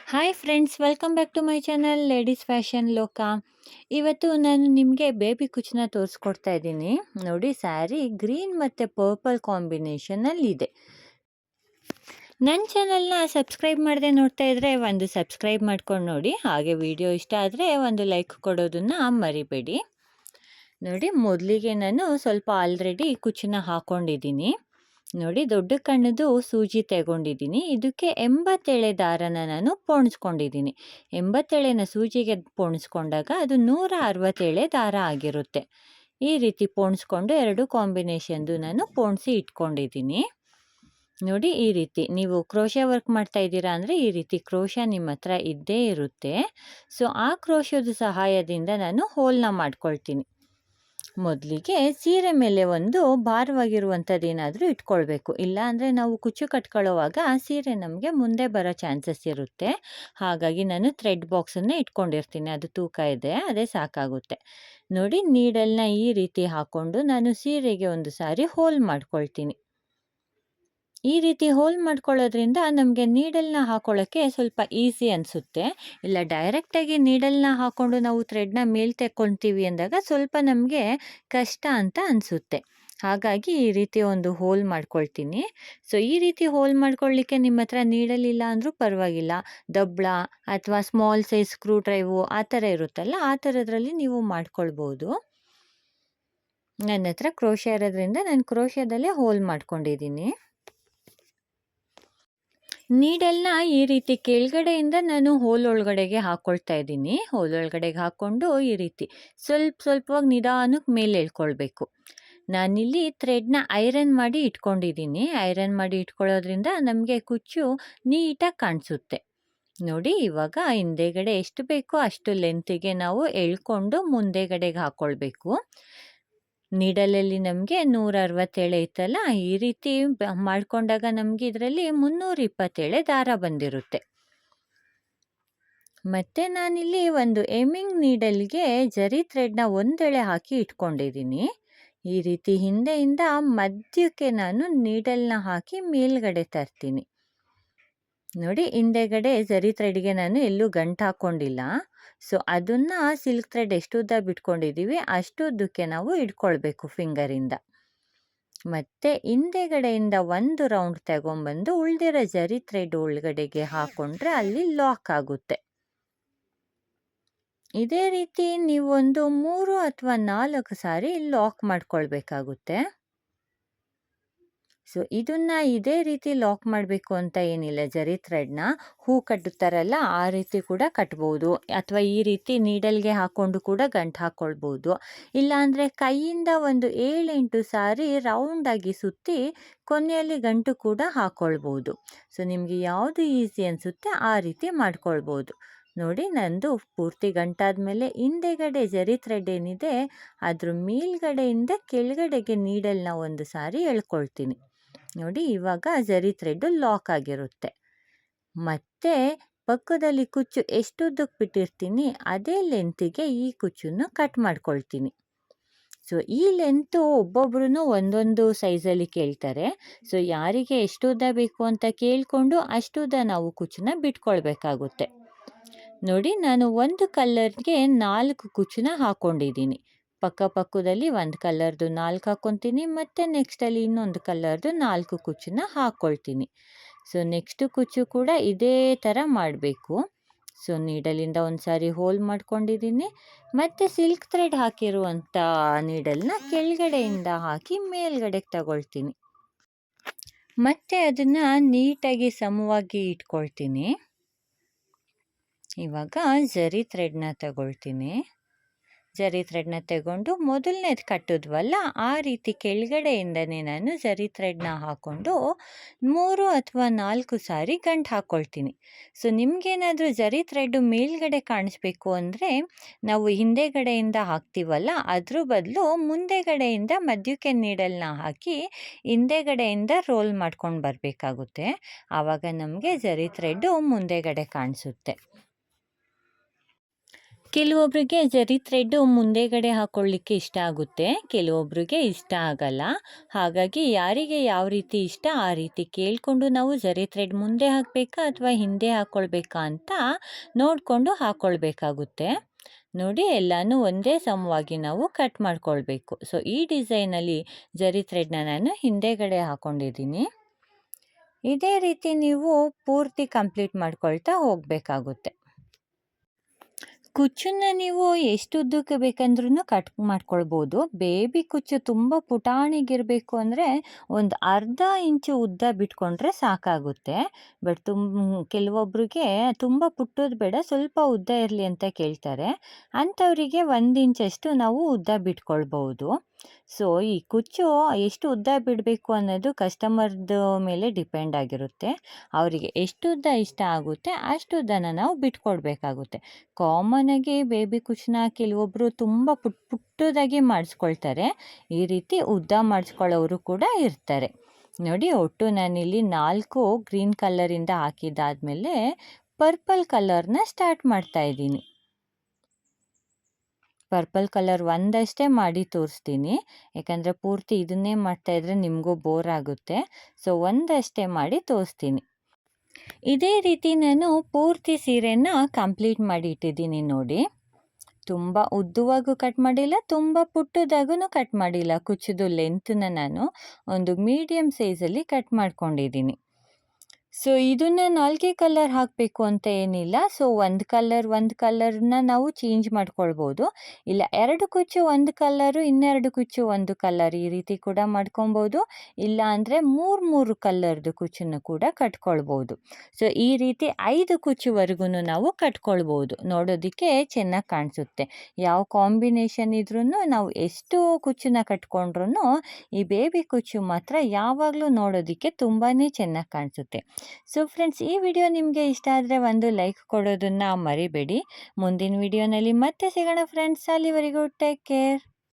Hi friends, welcome back to my channel ladies fashion ಲೋಕ. ಇವತ್ತು ನಾನು ನಿಮಗೆ ಬೇಬಿ ಕುಚ್ಚನ್ನ ತೋರಿಸ್ಕೊಡ್ತಾ ಇದ್ದೀನಿ. ನೋಡಿ, ಸ್ಯಾರಿ ಗ್ರೀನ್ ಮತ್ತು ಪರ್ಪಲ್ ಕಾಂಬಿನೇಷನಲ್ಲಿದೆ. ನನ್ನ ಚಾನಲ್ನ ಸಬ್ಸ್ಕ್ರೈಬ್ ಮಾಡದೆ ನೋಡ್ತಾ ಇದ್ದರೆ ಒಂದು ಸಬ್ಸ್ಕ್ರೈಬ್ ಮಾಡ್ಕೊಂಡು ನೋಡಿ. ಹಾಗೆ ವಿಡಿಯೋ ಇಷ್ಟ ಆದರೆ ಒಂದು ಲೈಕ್ ಕೊಡೋದನ್ನು ಮರಿಬೇಡಿ. ನೋಡಿ, ಮೊದಲಿಗೆ ನಾನು ಸ್ವಲ್ಪ ಆಲ್ರೆಡಿ ಕುಚ್ಚನ್ನ ಹಾಕ್ಕೊಂಡಿದ್ದೀನಿ. ನೋಡಿ, ದೊಡ್ಡ ಕಣ್ಣದು ಸೂಜಿ ತಗೊಂಡಿದ್ದೀನಿ. ಇದಕ್ಕೆ 87 ದಾರನ ನಾನು ಪೋಣಿಸ್ಕೊಂಡಿದ್ದೀನಿ. 87ನ ಸೂಜಿಗೆ ಪೋಣಿಸ್ಕೊಂಡಾಗ ಅದು 167 ದಾರ ಆಗಿರುತ್ತೆ. ಈ ರೀತಿ ಪೋಣಿಸ್ಕೊಂಡು ಎರಡು ಕಾಂಬಿನೇಷನ್ದು ನಾನು ಪೋಣಿಸಿ ಇಟ್ಕೊಂಡಿದ್ದೀನಿ. ನೋಡಿ, ಈ ರೀತಿ ನೀವು ಕ್ರೋಶೆ ವರ್ಕ್ ಮಾಡ್ತಾ ಇದ್ದೀರಾ ಅಂದರೆ ಈ ರೀತಿ ಕ್ರೋಶ ನಿಮ್ಮ ಹತ್ರ ಇದ್ದೇ ಇರುತ್ತೆ. ಸೊ ಆ ಕ್ರೋಶದ ಸಹಾಯದಿಂದ ನಾನು ಹೋಲ್ನ ಮಾಡ್ಕೊಳ್ತೀನಿ. ಮೊದಲಿಗೆ ಸೀರೆ ಮೇಲೆ ಒಂದು ಭಾರವಾಗಿರುವಂಥದ್ದು ಏನಾದರೂ ಇಟ್ಕೊಳ್ಬೇಕು. ಇಲ್ಲ ಅಂದರೆ ನಾವು ಕುಚ್ಚು ಕಟ್ಕೊಳ್ಳೋವಾಗ ಸೀರೆ ನಮಗೆ ಮುಂದೆ ಬರೋ ಚಾನ್ಸಸ್ ಇರುತ್ತೆ. ಹಾಗಾಗಿ ನಾನು ಥ್ರೆಡ್ ಬಾಕ್ಸನ್ನೇ ಇಟ್ಕೊಂಡಿರ್ತೀನಿ. ಅದು ತೂಕ ಇದೆ, ಅದೇ ಸಾಕಾಗುತ್ತೆ. ನೋಡಿ, ನೀಡಲ್ನ ಈ ರೀತಿ ಹಾಕ್ಕೊಂಡು ನಾನು ಸೀರೆಗೆ ಒಂದು ಸಾರಿ ಹೋಲ್ ಮಾಡ್ಕೊಳ್ತೀನಿ. ಈ ರೀತಿ ಹೋಲ್ ಮಾಡ್ಕೊಳ್ಳೋದ್ರಿಂದ ನಮಗೆ ನೀಡಲ್ನ ಹಾಕೊಳ್ಳೋಕ್ಕೆ ಸ್ವಲ್ಪ ಈಸಿ ಅನಿಸುತ್ತೆ. ಇಲ್ಲ ಡೈರೆಕ್ಟಾಗಿ ನೀಡಲ್ನ ಹಾಕ್ಕೊಂಡು ನಾವು ಥ್ರೆಡ್ನ ಮೇಲೆ ತೆಕ್ಕೊಳ್ತೀವಿ ಅಂದಾಗ ಸ್ವಲ್ಪ ನಮಗೆ ಕಷ್ಟ ಅಂತ ಅನಿಸುತ್ತೆ. ಹಾಗಾಗಿ ಈ ರೀತಿ ಒಂದು ಹೋಲ್ ಮಾಡ್ಕೊಳ್ತೀನಿ. ಸೊ ಈ ರೀತಿ ಹೋಲ್ ಮಾಡ್ಕೊಳ್ಳಿಕ್ಕೆ ನಿಮ್ಮ ಹತ್ರ ನೀಡಲ್ ಇಲ್ಲ ಅಂದರೂ ಪರವಾಗಿಲ್ಲ. ದಬ್ಳ ಅಥವಾ ಸ್ಮಾಲ್ ಸೈಜ್ ಸ್ಕ್ರೂ ಡ್ರೈವು ಆ ಥರ ಇರುತ್ತಲ್ಲ, ಆ ಥರದ್ರಲ್ಲಿ ನೀವು ಮಾಡ್ಕೊಳ್ಬೋದು. ನನ್ನ ಹತ್ರ ಕ್ರೋಶ ಇರೋದ್ರಿಂದ ನಾನು ಕ್ರೋಶದಲ್ಲೇ ಹೋಲ್ ಮಾಡ್ಕೊಂಡಿದ್ದೀನಿ. ನೀಡಲ್ನ ಈ ರೀತಿ ಕೆಳಗಡೆಯಿಂದ ನಾನು ಹೋಲ್ ಒಳಗಡೆಗೆ ಹಾಕ್ಕೊಳ್ತಾ ಇದ್ದೀನಿ. ಹೋಲ್ ಒಳಗಡೆಗೆ ಹಾಕ್ಕೊಂಡು ಈ ರೀತಿ ಸ್ವಲ್ಪವಾಗಿ ನಿಧಾನಕ್ಕೆ ಮೇಲೆ ಎಳ್ಕೊಳ್ಬೇಕು. ನಾನಿಲ್ಲಿ ಥ್ರೆಡ್ನ ಐರನ್ ಮಾಡಿ ಇಟ್ಕೊಂಡಿದ್ದೀನಿ. ಐರನ್ ಮಾಡಿ ಇಟ್ಕೊಳ್ಳೋದ್ರಿಂದ ನಮಗೆ ಕುಚ್ಚು ನೀಟಾಗಿ ಕಾಣಿಸುತ್ತೆ. ನೋಡಿ, ಇವಾಗ ಹಿಂದೆಗಡೆ ಎಷ್ಟು ಬೇಕೋ ಅಷ್ಟು ಲೆಂತಿಗೆ ನಾವು ಎಳ್ಕೊಂಡು ಮುಂದೆಗಡೆಗೆ ಹಾಕ್ಕೊಳ್ಬೇಕು. ನೀಡಲಲ್ಲಿ ನಮಗೆ 167 ಇತ್ತಲ್ಲ, ಈ ರೀತಿ ಮಾಡ್ಕೊಂಡಾಗ ನಮಗೆ ಇದರಲ್ಲಿ 327 ದಾರ ಬಂದಿರುತ್ತೆ. ಮತ್ತು ನಾನಿಲ್ಲಿ ಒಂದು ಎಮ್ಮಿಂಗ್ ನೀಡಲ್ಗೆ ಜರಿ ಥ್ರೆಡ್ನ ಒಂದೆಳೆ ಹಾಕಿ ಇಟ್ಕೊಂಡಿದ್ದೀನಿ. ಈ ರೀತಿ ಹಿಂದೆಯಿಂದ ಮಧ್ಯಕ್ಕೆ ನಾನು ನೀಡಲ್ನ ಹಾಕಿ ಮೇಲ್ಗಡೆ ತರ್ತೀನಿ. ನೋಡಿ, ಹಿಂದೆಗಡೆ ಜರಿ ಥ್ರೆಡ್ಗೆ ನಾನು ಎಲ್ಲೂ ಗಂಟು ಹಾಕ್ಕೊಂಡಿಲ್ಲ. ಸೊ ಅದನ್ನು ಸಿಲ್ಕ್ ಥ್ರೆಡ್ ಎಷ್ಟು ಉದ್ದ ಬಿಟ್ಕೊಂಡಿದ್ದೀವಿ ಅಷ್ಟು ಉದ್ದಕ್ಕೆ ನಾವು ಇಟ್ಕೊಳ್ಬೇಕು ಫಿಂಗರಿಂದ. ಮತ್ತು ಹಿಂದೆಗಡೆಯಿಂದ ಒಂದು ರೌಂಡ್ ತಗೊಂಬಂದು ಉಳಿದಿರೋ ಜರಿ ಥ್ರೆಡ್ ಒಳಗಡೆಗೆ ಹಾಕ್ಕೊಂಡ್ರೆ ಅಲ್ಲಿ ಲಾಕ್ ಆಗುತ್ತೆ. ಇದೇ ರೀತಿ ನೀವೊಂದು 3 ಅಥವಾ 4 ಸಾರಿ ಲಾಕ್ ಮಾಡ್ಕೊಳ್ಬೇಕಾಗುತ್ತೆ. ಸೊ ಇದನ್ನು ಇದೇ ರೀತಿ ಲಾಕ್ ಮಾಡಬೇಕು ಅಂತ ಏನಿಲ್ಲ. ಜರಿ ಥ್ರೆಡ್ನ ಹೂ ಕಟ್ಟುತ್ತಾರಲ್ಲ ಆ ರೀತಿ ಕೂಡ ಕಟ್ಬೋದು, ಅಥವಾ ಈ ರೀತಿ ನೀಡಲ್ಗೆ ಹಾಕ್ಕೊಂಡು ಕೂಡ ಗಂಟು ಹಾಕ್ಕೊಳ್ಬೋದು. ಇಲ್ಲಾಂದರೆ ಕೈಯಿಂದ ಒಂದು 7-8 ಸಾರಿ ರೌಂಡಾಗಿ ಸುತ್ತಿ ಕೊನೆಯಲ್ಲಿ ಗಂಟು ಕೂಡ ಹಾಕ್ಕೊಳ್ಬೋದು. ಸೊ ನಿಮಗೆ ಯಾವುದು ಈಸಿ ಅನಿಸುತ್ತೆ ಆ ರೀತಿ ಮಾಡ್ಕೊಳ್ಬೋದು. ನೋಡಿ, ನಂದು ಪೂರ್ತಿ ಗಂಟಾದಮೇಲೆ ಹಿಂದೆಗಡೆ ಜರಿ ಥ್ರೆಡ್ ಏನಿದೆ ಅದ್ರ ಮೇಲ್ಗಡೆಯಿಂದ ಕೆಳಗಡೆಗೆ ನೀಡಲ್ನ ಒಂದು ಸಾರಿ ಎಳ್ಕೊಳ್ತೀನಿ. ನೋಡಿ, ಇವಾಗ ಜರಿ ಥ್ರೆಡ್ಡು ಲಾಕ್ ಆಗಿರುತ್ತೆ. ಮತ್ತು ಪಕ್ಕದಲ್ಲಿ ಕುಚ್ಚು ಎಷ್ಟು ಉದ್ದಕ್ಕೆ ಬಿಟ್ಟಿರ್ತೀನಿ ಅದೇ ಲೆಂತಿಗೆ ಈ ಕುಚ್ಚನ್ನು ಕಟ್ ಮಾಡ್ಕೊಳ್ತೀನಿ. ಸೊ ಈ ಲೆಂತು ಒಬ್ಬೊಬ್ರು ಒಂದೊಂದು ಸೈಜಲ್ಲಿ ಕೇಳ್ತಾರೆ. ಸೊ ಯಾರಿಗೆ ಎಷ್ಟು ಉದ್ದ ಬೇಕು ಅಂತ ಕೇಳಿಕೊಂಡು ಅಷ್ಟು ಉದ್ದ ನಾವು ಕುಚ್ಚನ್ನ ಬಿಟ್ಕೊಳ್ಬೇಕಾಗುತ್ತೆ. ನೋಡಿ, ನಾನು ಒಂದು ಕಲರ್ಗೆ 4 ಕುಚ್ಚನ್ನ ಹಾಕ್ಕೊಂಡಿದ್ದೀನಿ. ಪಕ್ಕದಲ್ಲಿ ಒಂದು ಕಲರ್ದು 4 ಹಾಕ್ಕೊತೀನಿ, ಮತ್ತು ನೆಕ್ಸ್ಟಲ್ಲಿ ಇನ್ನೊಂದು ಕಲರ್ದು 4 ಕುಚ್ಚನ್ನ ಹಾಕ್ಕೊಳ್ತೀನಿ. ಸೊ ನೆಕ್ಸ್ಟ್ ಕುಚ್ಚು ಕೂಡ ಇದೇ ಥರ ಮಾಡಬೇಕು. ಸೊ ನೀಡಲಿಂದ ಒಂದು ಸಾರಿ ಹೋಲ್ ಮಾಡ್ಕೊಂಡಿದ್ದೀನಿ, ಮತ್ತು ಸಿಲ್ಕ್ ಥ್ರೆಡ್ ಹಾಕಿರುವಂಥ ನೀಡಲ್ನ ಕೆಳಗಡೆಯಿಂದ ಹಾಕಿ ಮೇಲ್ಗಡೆಗೆ ತಗೊಳ್ತೀನಿ. ಮತ್ತು ಅದನ್ನು ನೀಟಾಗಿ ಸಮವಾಗಿ ಇಟ್ಕೊಳ್ತೀನಿ. ಇವಾಗ ಜರಿ ಥ್ರೆಡ್ನ ತಗೊಳ್ತೀನಿ. ಜರಿ ಥ್ರೆಡ್ನ ತಗೊಂಡು ಮೊದಲನೇದು ಕಟ್ಟಿದ್ವಲ್ಲ ಆ ರೀತಿ ಕೆಳಗಡೆಯಿಂದನೇ ನಾನು ಜರಿ ಥ್ರೆಡ್ನ ಹಾಕ್ಕೊಂಡು 3 ಅಥವಾ 4 ಸಾರಿ ಗಂಟು ಹಾಕ್ಕೊಳ್ತೀನಿ. ಸೊ ನಿಮಗೇನಾದರೂ ಜರಿ ಥ್ರೆಡ್ಡು ಮೇಲ್ಗಡೆ ಕಾಣಿಸ್ಬೇಕು ಅಂದರೆ ನಾವು ಹಿಂದೆಗಡೆಯಿಂದ ಹಾಕ್ತೀವಲ್ಲ ಅದ್ರ ಬದಲು ಮುಂದೆಗಡೆಯಿಂದ ಮಧ್ಯಕ್ಕೆ ನೀಡಲ್ನ ಹಾಕಿ ಹಿಂದೆಗಡೆಯಿಂದ ರೋಲ್ ಮಾಡ್ಕೊಂಡು ಬರಬೇಕಾಗುತ್ತೆ. ಆವಾಗ ನಮಗೆ ಜರಿ ಥ್ರೆಡ್ಡು ಮುಂದೆಗಡೆ ಕಾಣಿಸುತ್ತೆ. ಕೆಲವೊಬ್ರಿಗೆ ಜರಿ ಥ್ರೆಡ್ಡು ಮುಂದೆಗಡೆ ಹಾಕ್ಕೊಳ್ಳಿಕ್ಕೆ ಇಷ್ಟ ಆಗುತ್ತೆ, ಕೆಲವೊಬ್ರಿಗೆ ಇಷ್ಟ ಆಗಲ್ಲ. ಹಾಗಾಗಿ ಯಾರಿಗೆ ಯಾವ ರೀತಿ ಇಷ್ಟ ಆ ರೀತಿ ಕೇಳಿಕೊಂಡು ನಾವು ಜರಿ ಥ್ರೆಡ್ ಮುಂದೆ ಹಾಕಬೇಕಾ ಅಥವಾ ಹಿಂದೆ ಹಾಕ್ಕೊಳ್ಬೇಕಾ ಅಂತ ನೋಡಿಕೊಂಡು ಹಾಕ್ಕೊಳ್ಬೇಕಾಗುತ್ತೆ. ನೋಡಿ ಎಲ್ಲನೂ ಒಂದೇ ಸಮವಾಗಿ ನಾವು ಕಟ್ ಮಾಡ್ಕೊಳ್ಬೇಕು. ಸೊ ಈ ಡಿಸೈನಲ್ಲಿ ಜರಿ ಥ್ರೆಡ್ನ ನಾನು ಹಿಂದೆಗಡೆ ಹಾಕ್ಕೊಂಡಿದ್ದೀನಿ. ಇದೇ ರೀತಿ ನೀವು ಪೂರ್ತಿ ಕಂಪ್ಲೀಟ್ ಮಾಡ್ಕೊಳ್ತಾ ಹೋಗಬೇಕಾಗುತ್ತೆ. ಕುಚ್ಚನ್ನು ನೀವು ಎಷ್ಟು ಉದ್ದಕ್ಕೆ ಬೇಕಂದ್ರೂ ಕಟ್ ಮಾಡ್ಕೊಳ್ಬೋದು. ಬೇಬಿ ಕುಚ್ಚು ತುಂಬ ಪುಟಾಣಿಗಿರಬೇಕು ಅಂದರೆ ಒಂದು ಅರ್ಧ ಇಂಚು ಉದ್ದ ಬಿಟ್ಕೊಂಡ್ರೆ ಸಾಕಾಗುತ್ತೆ. ಬಟ್ ಕೆಲವೊಬ್ರಿಗೆ ತುಂಬ ಪುಟ್ಟದ್ದು ಬೇಡ, ಸ್ವಲ್ಪ ಉದ್ದ ಇರಲಿ ಅಂತ ಕೇಳ್ತಾರೆ. ಅಂಥವರಿಗೆ 1 ಇಂಚಷ್ಟು ನಾವು ಉದ್ದ ಬಿಟ್ಕೊಳ್ಬೋದು. ಸೊ ಈ ಕುಚ್ಚು ಎಷ್ಟು ಉದ್ದ ಬಿಡಬೇಕು ಅನ್ನೋದು ಕಸ್ಟಮರ್ದ ಮೇಲೆ ಡಿಪೆಂಡ್ ಆಗಿರುತ್ತೆ. ಅವರಿಗೆ ಎಷ್ಟು ಉದ್ದ ಇಷ್ಟ ಆಗುತ್ತೆ ಅಷ್ಟು ಉದ್ದನ ನಾವು ಬಿಟ್ಕೊಡ್ಬೇಕಾಗುತ್ತೆ. ಕಾಮನಾಗಿ ಬೇಬಿ ಕುಚ್ಚನ್ನ ಕೆಲವೊಬ್ಬರು ತುಂಬ ಪುಟ್ಟದಾಗಿ ಮಾಡಿಸ್ಕೊಳ್ತಾರೆ. ಈ ರೀತಿ ಉದ್ದ ಮಾಡಿಸ್ಕೊಳ್ಳೋರು ಕೂಡ ಇರ್ತಾರೆ. ನೋಡಿ, ಒಟ್ಟು ನಾನಿಲ್ಲಿ 4 ಗ್ರೀನ್ ಕಲರಿಂದ ಹಾಕಿದ್ದಾದಮೇಲೆ ಪರ್ಪಲ್ ಕಲರ್ನ ಸ್ಟಾರ್ಟ್ ಮಾಡ್ತಾ ಇದ್ದೀನಿ. ಪರ್ಪಲ್ ಕಲರ್ ಒಂದಷ್ಟೇ ಮಾಡಿ ತೋರಿಸ್ತೀನಿ, ಯಾಕಂದರೆ ಪೂರ್ತಿ ಇದನ್ನೇ ಮಾಡ್ತಾಯಿದ್ರೆ ನಿಮಗೂ ಬೋರ್ ಆಗುತ್ತೆ. ಸೊ ಒಂದಷ್ಟೇ ಮಾಡಿ ತೋರಿಸ್ತೀನಿ. ಇದೇ ರೀತಿ ನಾನು ಪೂರ್ತಿ ಸೀರೆನ ಕಂಪ್ಲೀಟ್ ಮಾಡಿ ಇಟ್ಟಿದ್ದೀನಿ ನೋಡಿ. ತುಂಬ ಉದ್ದವಾಗೂ ಕಟ್ ಮಾಡಿಲ್ಲ, ತುಂಬ ಪುಟ್ಟದಾಗೂ ಕಟ್ ಮಾಡಿಲ್ಲ. ಕುಚ್ಚದು ಲೆಂತನ್ನ ನಾನು ಒಂದು ಮೀಡಿಯಮ್ ಸೈಜಲ್ಲಿ ಕಟ್ ಮಾಡ್ಕೊಂಡಿದ್ದೀನಿ. ಸೊ ಇದನ್ನು 4 ಕಲರ್ ಹಾಕಬೇಕು ಅಂತ ಏನಿಲ್ಲ. ಸೊ ಒಂದು ಕಲರ್ನ ನಾವು ಚೇಂಜ್ ಮಾಡ್ಕೊಳ್ಬೋದು. ಇಲ್ಲ 2 ಕುಚ್ಚು ಒಂದು ಕಲರು, ಇನ್ನೆರಡು ಕುಚ್ಚು ಒಂದು ಕಲರ್, ಈ ರೀತಿ ಕೂಡ ಮಾಡ್ಕೊಬೋದು. ಇಲ್ಲ ಅಂದರೆ 3 ಕಲರ್ದು ಕುಚ್ಚನ್ನು ಕೂಡ ಕಟ್ಕೊಳ್ಬೋದು. ಸೊ ಈ ರೀತಿ 5 ಕುಚ್ಚುವರೆಗೂ ನಾವು ಕಟ್ಕೊಳ್ಬೋದು. ನೋಡೋದಕ್ಕೆ ಚೆನ್ನಾಗಿ ಕಾಣಿಸುತ್ತೆ. ಯಾವ ಕಾಂಬಿನೇಷನ್ ಇದ್ರೂ ನಾವು ಎಷ್ಟು ಕುಚ್ಚನ್ನ ಕಟ್ಕೊಂಡ್ರೂ ಈ ಬೇಬಿ ಕುಚ್ಚು ಮಾತ್ರ ಯಾವಾಗಲೂ ನೋಡೋದಕ್ಕೆ ತುಂಬಾ ಚೆನ್ನಾಗಿ ಕಾಣಿಸುತ್ತೆ. ಸೊ ಫ್ರೆಂಡ್ಸ್, ಈ ವಿಡಿಯೋ ನಿಮಗೆ ಇಷ್ಟ ಆದರೆ ಒಂದು ಲೈಕ್ ಕೊಡೋದನ್ನು ಮರಿಬೇಡಿ. ಮುಂದಿನ ವಿಡಿಯೋನಲ್ಲಿ ಮತ್ತೆ ಸಿಗೋಣ ಫ್ರೆಂಡ್ಸ್. ಅಲ್ಲಿವರೆಗೂ ಟೇಕ್ ಕೇರ್.